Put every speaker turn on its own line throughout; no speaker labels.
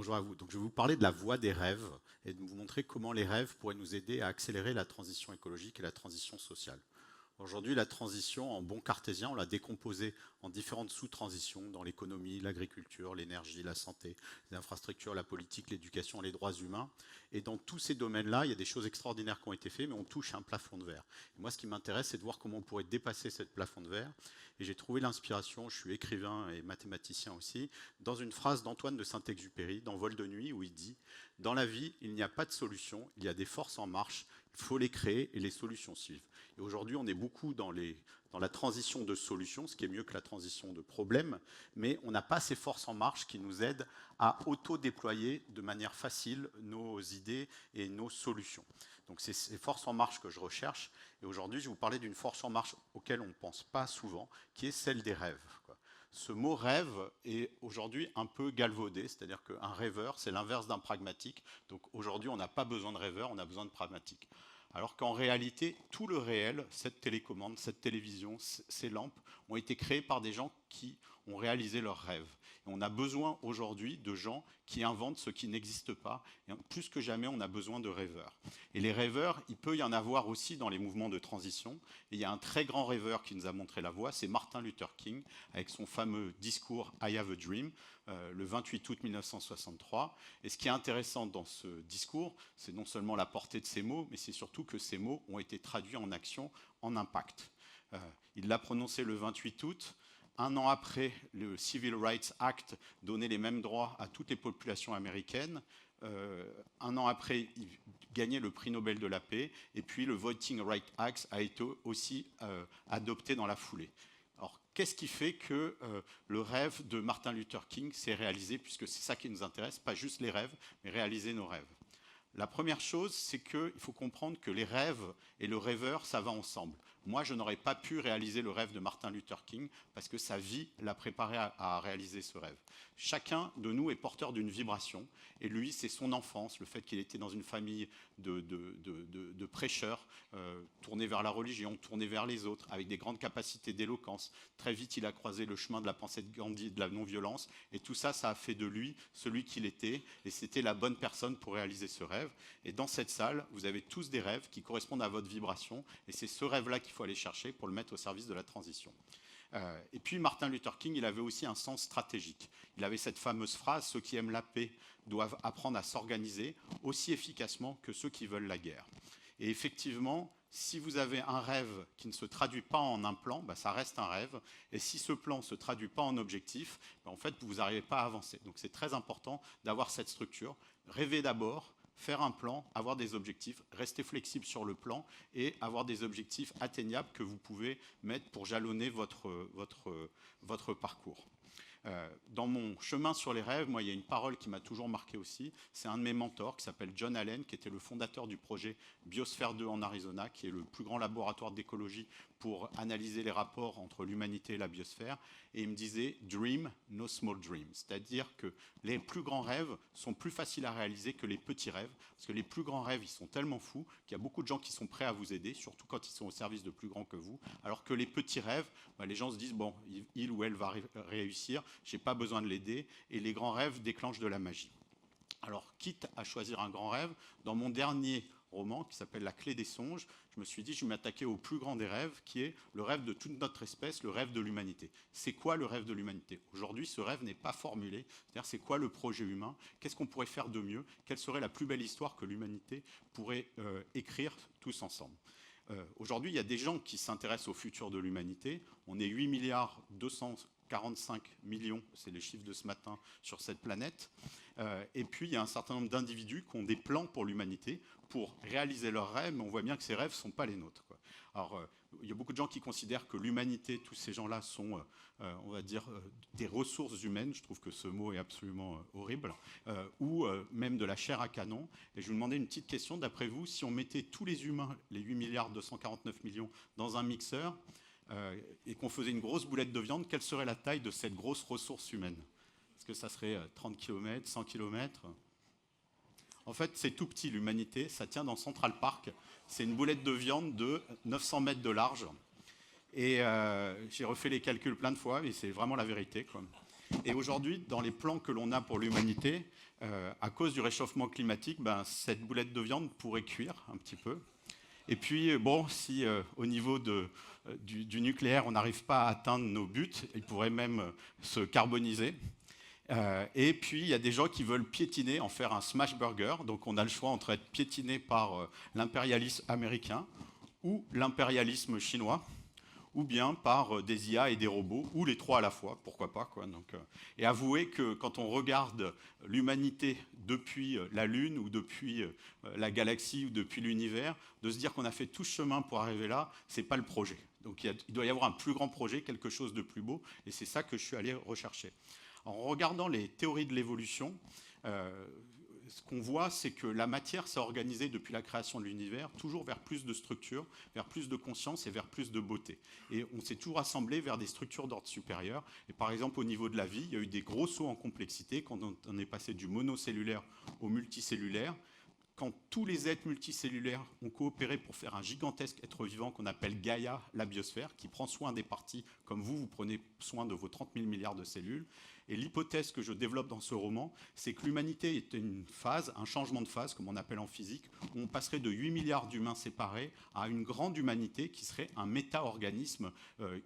bonjour à vous. Donc, je vais vous parler de la voie des rêves et de vous montrer comment les rêves pourraient nous aider à accélérer la transition écologique et la transition sociale. Aujourd'hui, la transition, en bon cartésien, on l'a décomposée en différentes sous-transitions dans l'économie, l'agriculture, l'énergie, la santé, les infrastructures, la politique, l'éducation, les droits humains. Et dans tous ces domaines-là, il y a des choses extraordinaires qui ont été faites, mais on touche un plafond de verre. Et moi, ce qui m'intéresse, c'est de voir comment on pourrait dépasser ce plafond de verre. Et j'ai trouvé l'inspiration, je suis écrivain et mathématicien aussi, dans une phrase d'Antoine de Saint-Exupéry, dans Vol de nuit, où il dit « Dans la vie, il n'y a pas de solution, il y a des forces en marche, il faut les créer et les solutions suivent. » Et aujourd'hui, on est beaucoup dans la transition de solutions, ce qui est mieux que la transition de problèmes, mais on n'a pas ces forces en marche qui nous aident à auto-déployer de manière facile nos idées et nos solutions. Donc c'est ces forces en marche que je recherche, et aujourd'hui, je vais vous parler d'une force en marche auquel on ne pense pas souvent, qui est celle des rêves. Ce mot rêve est aujourd'hui un peu galvaudé, c'est-à-dire qu'un rêveur, c'est l'inverse d'un pragmatique. Donc aujourd'hui, on n'a pas besoin de rêveur, on a besoin de pragmatique. Alors qu'en réalité, tout le réel, cette télécommande, cette télévision, ces lampes, ont été créés par des gens qui ont réalisé leurs rêves. Et on a besoin aujourd'hui de gens qui inventent ce qui n'existe pas. Et plus que jamais, on a besoin de rêveurs. Et les rêveurs, il peut y en avoir aussi dans les mouvements de transition. Et il y a un très grand rêveur qui nous a montré la voie, c'est Martin Luther King, avec son fameux discours « I have a dream », le 28 août 1963. Et ce qui est intéressant dans ce discours, c'est non seulement la portée de ces mots, mais c'est surtout que ces mots ont été traduits en action, en impact. Il l'a prononcé le 28 août. Un an après, le Civil Rights Act donnait les mêmes droits à toutes les populations américaines. Un an après, il gagnait le prix Nobel de la paix. Et puis, le Voting Rights Act a été aussi adopté dans la foulée. Alors, qu'est-ce qui fait que le rêve de Martin Luther King s'est réalisé, puisque c'est ça qui nous intéresse, pas juste les rêves, mais réaliser nos rêves. La première chose, c'est qu'il faut comprendre que les rêves et le rêveur, ça va ensemble. Moi, je n'aurais pas pu réaliser le rêve de Martin Luther King parce que sa vie l'a préparé à réaliser ce rêve. Chacun de nous est porteur d'une vibration et lui, c'est son enfance, le fait qu'il était dans une famille de prêcheurs, tournés vers la religion, tournés vers les autres, avec des grandes capacités d'éloquence. Très vite, il a croisé le chemin de la pensée de Gandhi, de la non-violence et tout ça, ça a fait de lui celui qu'il était et c'était la bonne personne pour réaliser ce rêve. Et dans cette salle, vous avez tous des rêves qui correspondent à votre vibration et c'est ce rêve-là qu'il faut aller chercher pour le mettre au service de la transition. Et puis Martin Luther King, il avait aussi un sens stratégique. Il avait cette fameuse phrase « Ceux qui aiment la paix doivent apprendre à s'organiser aussi efficacement que ceux qui veulent la guerre ». Et effectivement, si vous avez un rêve qui ne se traduit pas en un plan, bah, ça reste un rêve. Et si ce plan ne se traduit pas en objectif, bah, en fait, vous n'arrivez pas à avancer. Donc c'est très important d'avoir cette structure. Rêver d'abord, faire un plan, avoir des objectifs, rester flexible sur le plan et avoir des objectifs atteignables que vous pouvez mettre pour jalonner votre parcours. Dans mon chemin sur les rêves, moi, il y a une parole qui m'a toujours marqué aussi. C'est un de mes mentors qui s'appelle John Allen, qui était le fondateur du projet Biosphère 2 en Arizona, qui est le plus grand laboratoire d'écologie pour analyser les rapports entre l'humanité et la biosphère. Et il me disait « Dream, no small dream ». C'est-à-dire que les plus grands rêves sont plus faciles à réaliser que les petits rêves. Parce que les plus grands rêves, ils sont tellement fous qu'il y a beaucoup de gens qui sont prêts à vous aider, surtout quand ils sont au service de plus grands que vous. Alors que les petits rêves, bah, les gens se disent « Bon, il ou elle va réussir, je n'ai pas besoin de l'aider ». Et les grands rêves déclenchent de la magie. Alors, quitte à choisir un grand rêve, dans mon dernier roman qui s'appelle La clé des songes, je me suis dit je vais m'attaquer au plus grand des rêves qui est le rêve de toute notre espèce, le rêve de l'humanité. C'est quoi le rêve de l'humanité? Aujourd'hui, ce rêve n'est pas formulé, c'est-à-dire c'est quoi le projet humain? Qu'est-ce qu'on pourrait faire de mieux? Quelle serait la plus belle histoire que l'humanité pourrait écrire tous ensemble? Aujourd'hui, il y a des gens qui s'intéressent au futur de l'humanité. On est 8 milliards 245 millions, c'est les chiffres de ce matin, sur cette planète. Et puis, il y a un certain nombre d'individus qui ont des plans pour l'humanité, pour réaliser leurs rêves, mais on voit bien que ces rêves ne sont pas les nôtres, quoi. Alors, il y a beaucoup de gens qui considèrent que l'humanité, tous ces gens-là sont, on va dire, des ressources humaines. Je trouve que ce mot est absolument horrible. Ou même de la chair à canon. Et je vous demandais une petite question. D'après vous, si on mettait tous les humains, les 8 milliards 249 millions, dans un mixeur, et qu'on faisait une grosse boulette de viande, quelle serait la taille de cette grosse ressource humaine? Est-ce que ça serait 30 km, 100 km? En fait, c'est tout petit, l'humanité. Ça tient dans Central Park. C'est une boulette de viande de 900 mètres de large. Et j'ai refait les calculs plein de fois, et c'est vraiment la vérité, quoi. Et aujourd'hui, dans les plans que l'on a pour l'humanité, à cause du réchauffement climatique, cette boulette de viande pourrait cuire un petit peu. Et puis, bon, si au niveau du nucléaire, on n'arrive pas à atteindre nos buts, il pourrait même se carboniser. Et puis, il y a des gens qui veulent piétiner, en faire un smash burger. Donc, on a le choix entre être piétiné par l'impérialisme américain ou l'impérialisme chinois, ou bien par des IA et des robots, ou les trois à la fois, pourquoi pas, quoi. Donc, et avouez que quand on regarde l'humanité depuis la Lune, ou depuis la galaxie, ou depuis l'univers, de se dire qu'on a fait tout ce chemin pour arriver là, c'est pas le projet. Donc il doit y avoir un plus grand projet, quelque chose de plus beau, et c'est ça que je suis allé rechercher. En regardant les théories de l'évolution, ce qu'on voit, c'est que la matière s'est organisée depuis la création de l'univers, toujours vers plus de structure, vers plus de conscience et vers plus de beauté. Et on s'est toujours assemblé vers des structures d'ordre supérieur. Et par exemple, au niveau de la vie, il y a eu des gros sauts en complexité quand on est passé du monocellulaire au multicellulaire. Quand tous les êtres multicellulaires ont coopéré pour faire un gigantesque être vivant qu'on appelle Gaïa, la biosphère, qui prend soin des parties comme vous prenez soin de vos 30 000 milliards de cellules. Et l'hypothèse que je développe dans ce roman, c'est que l'humanité est une phase, un changement de phase, comme on appelle en physique, où on passerait de 8 milliards d'humains séparés à une grande humanité qui serait un méta-organisme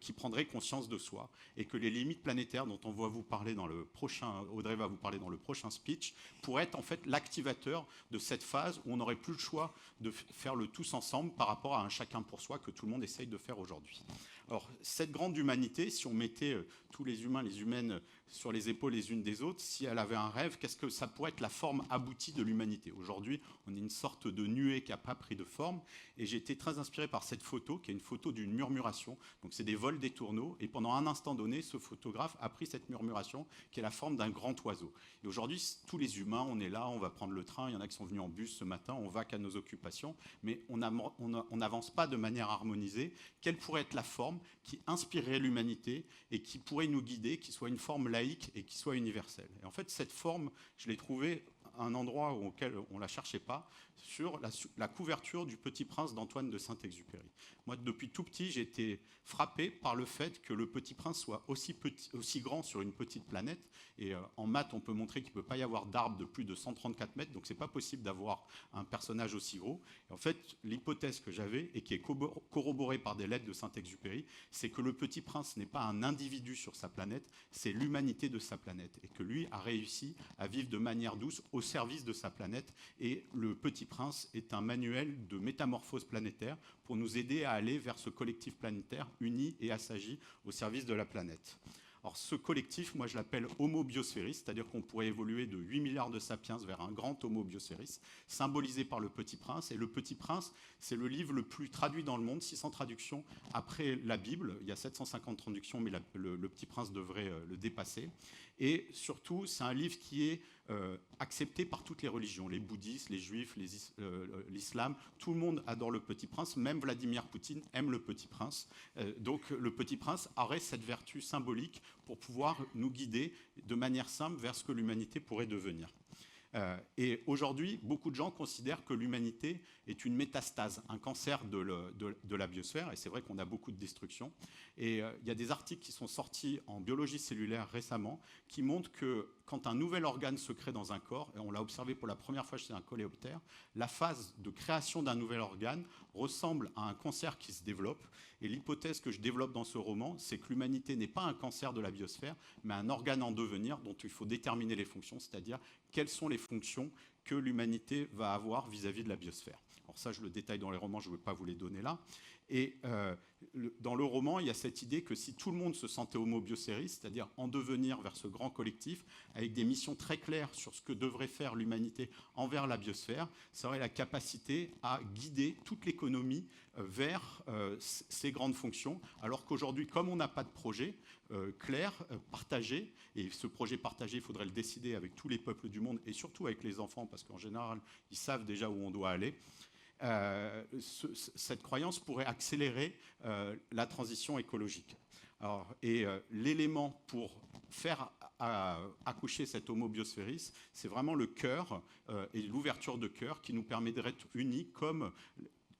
qui prendrait conscience de soi. Et que les limites planétaires dont on va vous parler dans le prochain, Audrey va vous parler dans le prochain speech, pourraient être en fait l'activateur de cette phase où on n'aurait plus le choix de faire le tous ensemble par rapport à un chacun pour soi que tout le monde essaye de faire aujourd'hui. Alors, cette grande humanité, si on mettait tous les humains, les humaines sur les épaules les unes des autres, si elle avait un rêve, qu'est-ce que ça pourrait être la forme aboutie de l'humanité? Aujourd'hui, on est une sorte de nuée qui n'a pas pris de forme, et j'ai été très inspiré par cette photo, qui est une photo d'une murmuration. Donc c'est des vols des tourneaux, et pendant un instant donné, ce photographe a pris cette murmuration, qui est la forme d'un grand oiseau. Et aujourd'hui, tous les humains, on est là, on va prendre le train, il y en a qui sont venus en bus ce matin, on va qu'à nos occupations, mais on n'avance pas de manière harmonisée. Quelle pourrait être la forme qui inspirerait l'humanité et qui pourrait nous guider, qui soit une forme laïque et qui soit universelle? Et en fait, cette forme, je l'ai trouvée à un endroit auquel on ne la cherchait pas, sur la couverture du Petit Prince d'Antoine de Saint-Exupéry. Moi, depuis tout petit, j'ai été frappé par le fait que le Petit Prince soit aussi grand sur une petite planète. Et en maths, on peut montrer qu'il ne peut pas y avoir d'arbre de plus de 134 mètres, donc ce n'est pas possible d'avoir un personnage aussi gros. Et en fait, l'hypothèse que j'avais, et qui est corroborée par des lettres de Saint-Exupéry, c'est que le Petit Prince n'est pas un individu sur sa planète, c'est l'humanité de sa planète. Et que lui a réussi à vivre de manière douce au service de sa planète. Et le Petit Prince est un manuel de métamorphose planétaire pour nous aider à aller vers ce collectif planétaire uni et assagi au service de la planète. Alors ce collectif, moi je l'appelle Homo Biosphéris, c'est-à-dire qu'on pourrait évoluer de 8 milliards de sapiens vers un grand Homo Biosphéris, symbolisé par le Petit Prince. Et le Petit Prince, c'est le livre le plus traduit dans le monde, 600 traductions après la Bible. Il y a 750 traductions, mais le Petit Prince devrait le dépasser. Et surtout, c'est un livre qui est accepté par toutes les religions, les bouddhistes, les juifs, l'islam. Tout le monde adore le Petit Prince, même Vladimir Poutine aime le Petit Prince. Donc le Petit Prince aurait cette vertu symbolique pour pouvoir nous guider de manière simple vers ce que l'humanité pourrait devenir. Et aujourd'hui, beaucoup de gens considèrent que l'humanité est une métastase, un cancer de la biosphère, et c'est vrai qu'on a beaucoup de destruction. Et il y a des articles qui sont sortis en biologie cellulaire récemment qui montrent que quand un nouvel organe se crée dans un corps, et on l'a observé pour la première fois chez un coléoptère, la phase de création d'un nouvel organe ressemble à un cancer qui se développe. Et l'hypothèse que je développe dans ce roman, c'est que l'humanité n'est pas un cancer de la biosphère, mais un organe en devenir dont il faut déterminer les fonctions, c'est-à-dire quelles sont les fonctions que l'humanité va avoir vis-à-vis de la biosphère. Alors ça, je le détaille dans les romans, je ne vais pas vous les donner là. Et dans le roman, il y a cette idée que si tout le monde se sentait homo biosphéris, c'est-à-dire en devenir vers ce grand collectif, avec des missions très claires sur ce que devrait faire l'humanité envers la biosphère, ça aurait la capacité à guider toute l'économie vers ces grandes fonctions, alors qu'aujourd'hui, comme on n'a pas de projet clair, partagé, et ce projet partagé, il faudrait le décider avec tous les peuples du monde, et surtout avec les enfants, parce qu'en général, ils savent déjà où on doit aller, cette croyance pourrait accélérer la transition écologique. Alors, l'élément pour faire accoucher cet homo biosphéris, c'est vraiment le cœur et l'ouverture de cœur qui nous permet d'être unis comme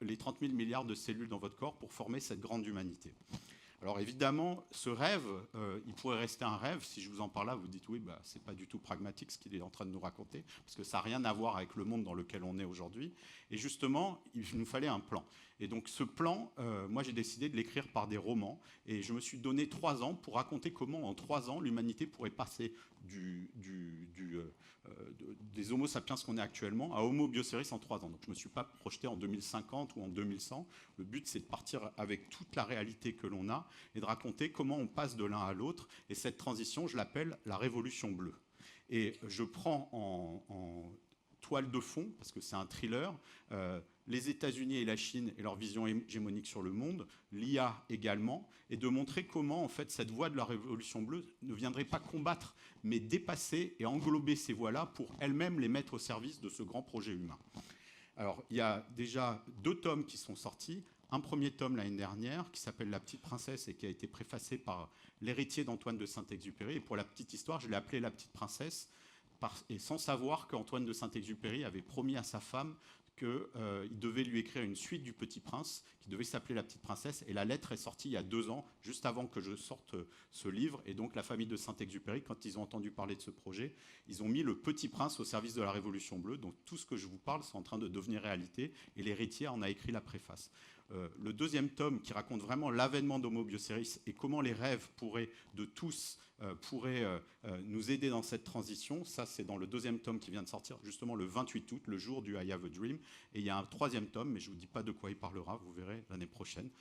les 30 000 milliards de cellules dans votre corps pour former cette grande humanité. Alors évidemment, ce rêve, il pourrait rester un rêve. Si je vous en parle là, vous dites oui, bah, c'est pas du tout pragmatique ce qu'il est en train de nous raconter, parce que ça n'a rien à voir avec le monde dans lequel on est aujourd'hui. Et justement, il nous fallait un plan. Et donc ce plan, moi j'ai décidé de l'écrire par des romans, et je me suis donné 3 ans pour raconter comment en 3 ans l'humanité pourrait passer des Homo sapiens qu'on est actuellement à Homo bioceres en 3 ans. Donc je ne me suis pas projeté en 2050 ou en 2100. Le but, c'est de partir avec toute la réalité que l'on a et de raconter comment on passe de l'un à l'autre. Et cette transition, je l'appelle la révolution bleue. Et je prends en toile de fond, parce que c'est un thriller, les États-Unis et la Chine et leur vision hégémonique sur le monde, l'IA également, et de montrer comment en fait cette voie de la révolution bleue ne viendrait pas combattre, mais dépasser et englober ces voies-là pour elles-mêmes les mettre au service de ce grand projet humain. Alors, il y a déjà 2 tomes qui sont sortis. Un premier tome l'année dernière qui s'appelle La Petite Princesse et qui a été préfacé par l'héritier d'Antoine de Saint-Exupéry. Et pour la petite histoire, je l'ai appelé La Petite Princesse, et sans savoir qu'Antoine de Saint-Exupéry avait promis à sa femme qu'il devait lui écrire une suite du Petit Prince qui devait s'appeler La Petite Princesse. Et la lettre est sortie il y a 2 ans, juste avant que je sorte ce livre. Et donc la famille de Saint-Exupéry, quand ils ont entendu parler de ce projet, ils ont mis le Petit Prince au service de la Révolution bleue. Donc tout ce que je vous parle, c'est en train de devenir réalité. Et l'héritier en a écrit la préface. Le 2e tome qui raconte vraiment l'avènement d'Homo bioceres et comment les rêves de tous pourraient nous aider dans cette transition. Ça, c'est dans le 2e tome qui vient de sortir, justement le 28 août, le jour du I Have a Dream. Et il y a un 3e tome, mais je ne vous dis pas de quoi il parlera, vous verrez l'année prochaine.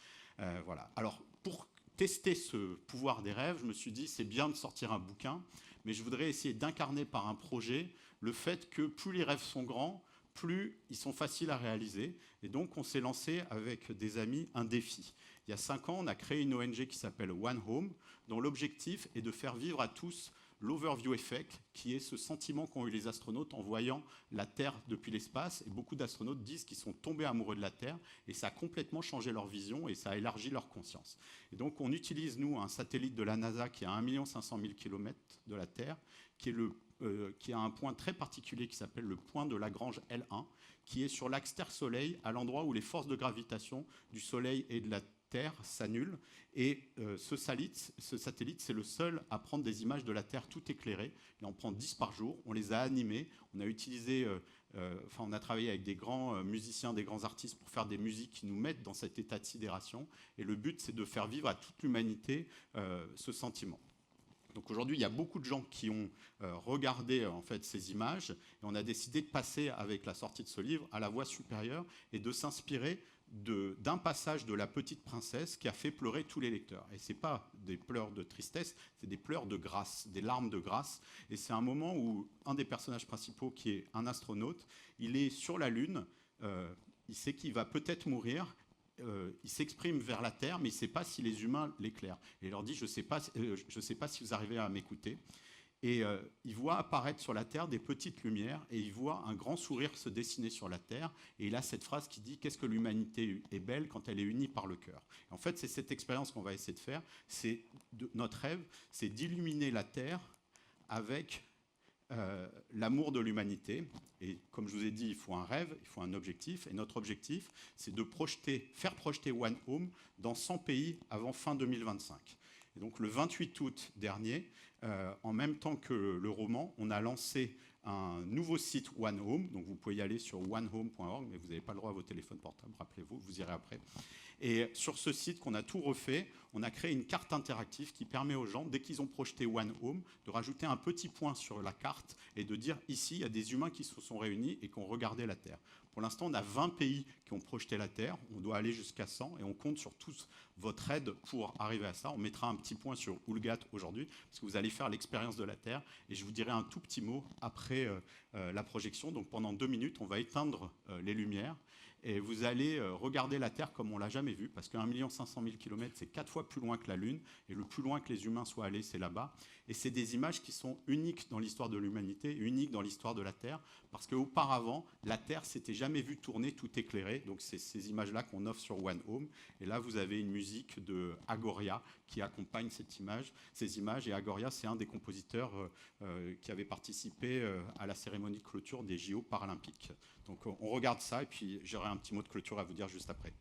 Voilà. Alors, pour tester ce pouvoir des rêves, je me suis dit, c'est bien de sortir un bouquin, mais je voudrais essayer d'incarner par un projet le fait que plus les rêves sont grands, plus ils sont faciles à réaliser. Et donc, on s'est lancé avec des amis un défi. Il y a 5 ans, on a créé une ONG qui s'appelle One Home, dont l'objectif est de faire vivre à tous l'overview effect, qui est ce sentiment qu'ont eu les astronautes en voyant la Terre depuis l'espace. Et beaucoup d'astronautes disent qu'ils sont tombés amoureux de la Terre, et ça a complètement changé leur vision et ça a élargi leur conscience. Et donc, on utilise, nous, un satellite de la NASA qui est à 1 500 000 km de la Terre, qui a un point très particulier qui s'appelle le point de Lagrange L1, qui est sur l'axe Terre-Soleil, à l'endroit où les forces de gravitation du Soleil et de la Terre s'annulent. Et ce satellite, c'est le seul à prendre des images de la Terre tout éclairées. Il en prend 10 par jour. On les a animées. On a on a travaillé avec des grands musiciens, des grands artistes pour faire des musiques qui nous mettent dans cet état de sidération. Et le but, c'est de faire vivre à toute l'humanité ce sentiment. Donc aujourd'hui, il y a beaucoup de gens qui ont regardé en fait ces images, et on a décidé de passer avec la sortie de ce livre à la voie supérieure et de s'inspirer d'un passage de La Petite Princesse qui a fait pleurer tous les lecteurs. Et ce n'est pas des pleurs de tristesse, c'est des pleurs de grâce, des larmes de grâce. Et c'est un moment où un des personnages principaux, qui est un astronaute, il est sur la Lune, il sait qu'il va peut-être mourir. Il s'exprime vers la Terre, mais il ne sait pas si les humains l'éclairent. Et il leur dit, je ne sais pas si vous arrivez à m'écouter. Et il voit apparaître sur la Terre des petites lumières, et il voit un grand sourire se dessiner sur la Terre. Et il a cette phrase qui dit, qu'est-ce que l'humanité est belle quand elle est unie par le cœur. Et en fait, c'est cette expérience qu'on va essayer de faire. Notre rêve, c'est d'illuminer la Terre avec l'amour de l'humanité. Et comme je vous ai dit, il faut un rêve, il faut un objectif. Et notre objectif, c'est de faire projeter One Home dans 100 pays avant fin 2025. Et donc le 28 août dernier, en même temps que le roman, on a lancé un nouveau site One Home. Donc vous pouvez y aller sur onehome.org, mais vous n'avez pas le droit à vos téléphones portables, rappelez-vous, vous irez après. Et sur ce site qu'on a tout refait, on a créé une carte interactive qui permet aux gens, dès qu'ils ont projeté One Home, de rajouter un petit point sur la carte et de dire ici, il y a des humains qui se sont réunis et qui ont regardé la Terre. Pour l'instant, on a 20 pays qui ont projeté la Terre. On doit aller jusqu'à 100 et on compte sur tous votre aide pour arriver à ça. On mettra un petit point sur Oulgat aujourd'hui parce que vous allez faire l'expérience de la Terre et je vous dirai un tout petit mot après la projection. Donc pendant 2 minutes, on va éteindre les lumières et vous allez regarder la Terre comme on ne l'a jamais vue, parce qu'1 500 000 km, c'est 4 fois plus loin que la Lune, et le plus loin que les humains soient allés, c'est là-bas. Et c'est des images qui sont uniques dans l'histoire de l'humanité, uniques dans l'histoire de la Terre, parce qu'auparavant, la Terre s'était jamais vue tourner tout éclairée. Donc c'est ces images-là qu'on offre sur One Home. Et là, vous avez une musique de Agoria qui accompagne ces images. Et Agoria, c'est un des compositeurs qui avait participé à la cérémonie de clôture des JO paralympiques. Donc on regarde ça, et puis j'aurai un petit mot de clôture à vous dire juste après.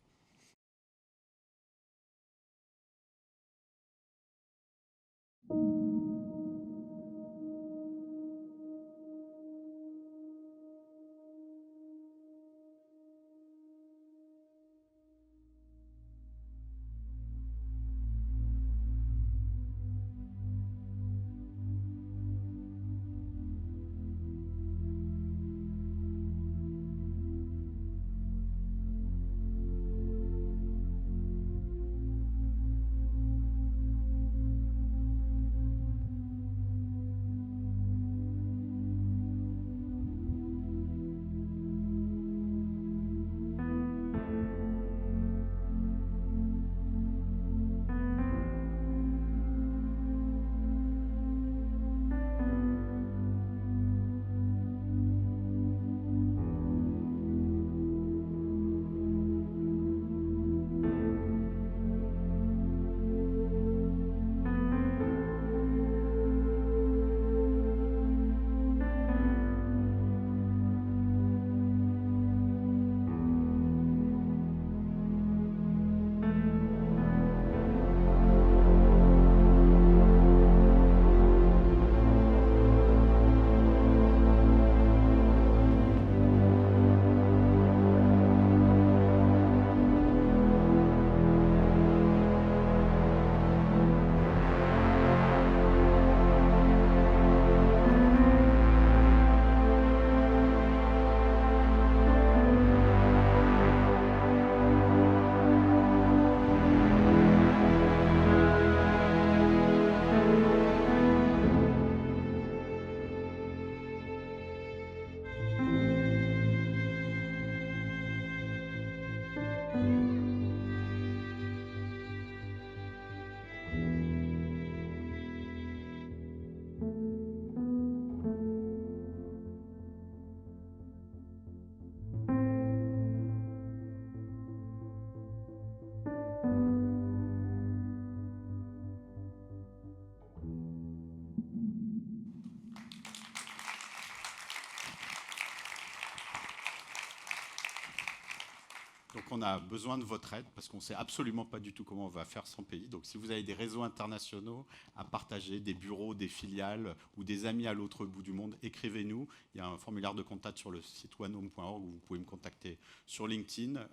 qu'on a besoin de votre aide parce qu'on ne sait absolument pas du tout comment on va faire sans pays. Donc si vous avez des réseaux internationaux à partager, des bureaux, des filiales ou des amis à l'autre bout du monde, écrivez-nous. Il y a un formulaire de contact sur le site onehome.org où vous pouvez me contacter sur LinkedIn.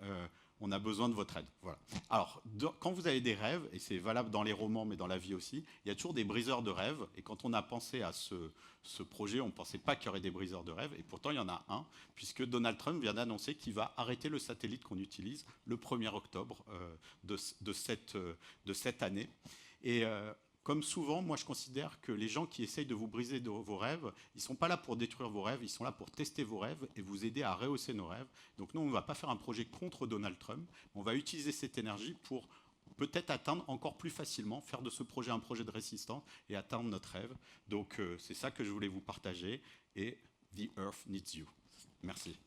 On a besoin de votre aide. Voilà. Alors, quand vous avez des rêves, et c'est valable dans les romans, mais dans la vie aussi, il y a toujours des briseurs de rêves. Et quand on a pensé à ce projet, on ne pensait pas qu'il y aurait des briseurs de rêves. Et pourtant, il y en a un, puisque Donald Trump vient d'annoncer qu'il va arrêter le satellite qu'on utilise le 1er octobre de cette année. Et comme souvent, moi je considère que les gens qui essayent de vous briser vos rêves, ils ne sont pas là pour détruire vos rêves, ils sont là pour tester vos rêves et vous aider à rehausser nos rêves. Donc nous, on ne va pas faire un projet contre Donald Trump, on va utiliser cette énergie pour peut-être atteindre encore plus facilement, faire de ce projet un projet de résistance et atteindre notre rêve. Donc c'est ça que je voulais vous partager et The Earth Needs You. Merci.